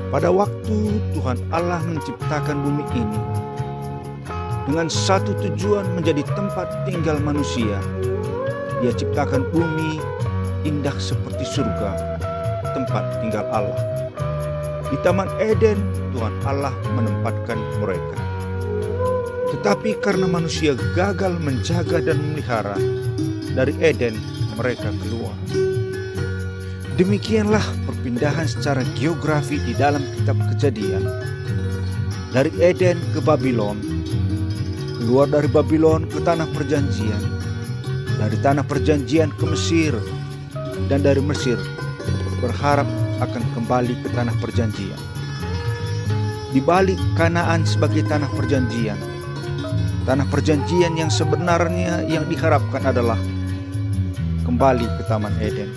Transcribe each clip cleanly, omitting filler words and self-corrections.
Pada waktu Tuhan Allah menciptakan bumi ini dengan satu tujuan menjadi tempat tinggal manusia, Dia ciptakan bumi indah seperti surga, tempat tinggal Allah. Di Taman Eden, Tuhan Allah menempatkan mereka. Tetapi karena manusia gagal menjaga dan memelihara, dari Eden mereka keluar. Demikianlah perpindahan secara geografi di dalam kitab Kejadian. Dari Eden ke Babylon, keluar dari Babylon ke Tanah Perjanjian, dari Tanah Perjanjian ke Mesir, dan dari Mesir berharap akan kembali ke Tanah Perjanjian. Di balik Kanaan sebagai Tanah Perjanjian, Tanah Perjanjian yang sebenarnya yang diharapkan adalah kembali ke Taman Eden.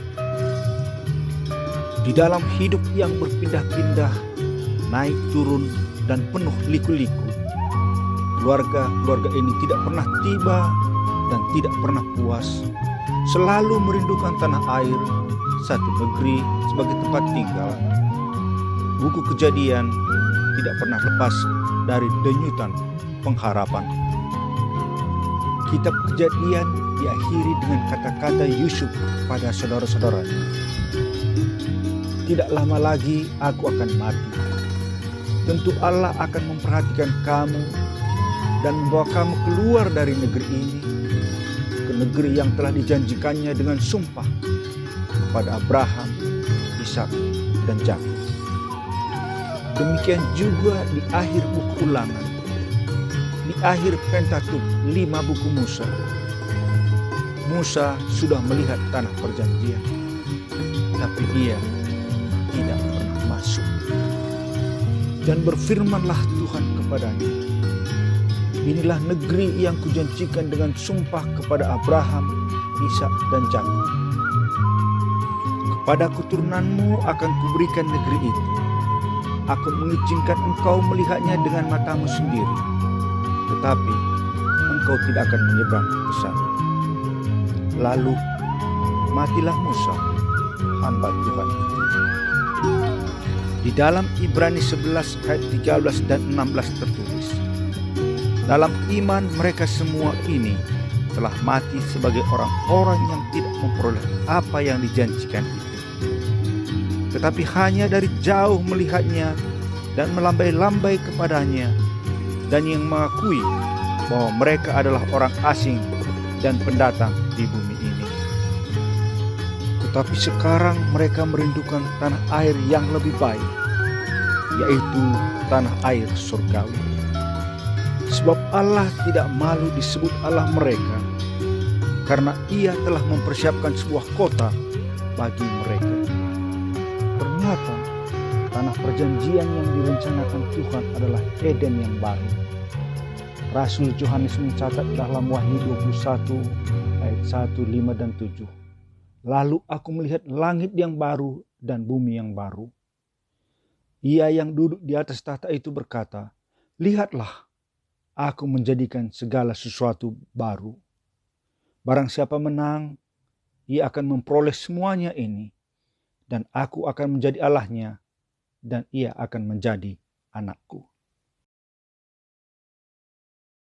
Di dalam hidup yang berpindah-pindah, naik turun dan penuh liku-liku, keluarga ini tidak pernah tiba dan tidak pernah puas, selalu merindukan tanah air, satu negeri sebagai tempat tinggal. Buku Kejadian tidak pernah lepas dari denyutan pengharapan. Kitab Kejadian diakhiri dengan kata-kata Yusuf kepada saudara-saudaranya. Tidak lama lagi aku akan mati. Tentu Allah akan memperhatikan kamu dan membawa kamu keluar dari negeri ini ke negeri yang telah dijanjikannya dengan sumpah kepada Abraham, Ishak, dan Yakub. Demikian juga di akhir buku Ulangan, di akhir Pentateuch 5 buku Musa. Musa sudah melihat tanah perjanjian, tapi dia tidak pernah masuk. Dan berfirmanlah Tuhan kepadanya, inilah negeri yang kujanjikan dengan sumpah kepada Abraham, Ishak, dan Yakub. Kepada keturunanmu akan kuberikan negeri itu. Aku mengizinkan engkau melihatnya dengan matamu sendiri, tetapi engkau tidak akan menyeberang ke sana. Lalu matilah Musa, hamba Tuhan itu. Di dalam Ibrani 11 ayat 13 dan 16 tertulis, dalam iman mereka semua ini telah mati sebagai orang-orang yang tidak memperoleh apa yang dijanjikan itu, tetapi hanya dari jauh melihatnya dan melambai-lambai kepadanya, dan yang mengakui bahwa mereka adalah orang asing dan pendatang di bumi ini. Tetapi sekarang mereka merindukan tanah air yang lebih baik, yaitu tanah air surgawi. Sebab Allah tidak malu disebut Allah mereka, karena Ia telah mempersiapkan sebuah kota bagi mereka. Ternyata tanah perjanjian yang direncanakan Tuhan adalah Eden yang baru. Rasul Yohanes mencatat dalam Wahyu 21 ayat 1, 5, dan 7. Lalu aku melihat langit yang baru dan bumi yang baru. Ia yang duduk di atas tahta itu berkata, lihatlah, aku menjadikan segala sesuatu baru. Barang siapa menang, ia akan memperoleh semuanya ini, dan aku akan menjadi Allahnya, dan ia akan menjadi anakku.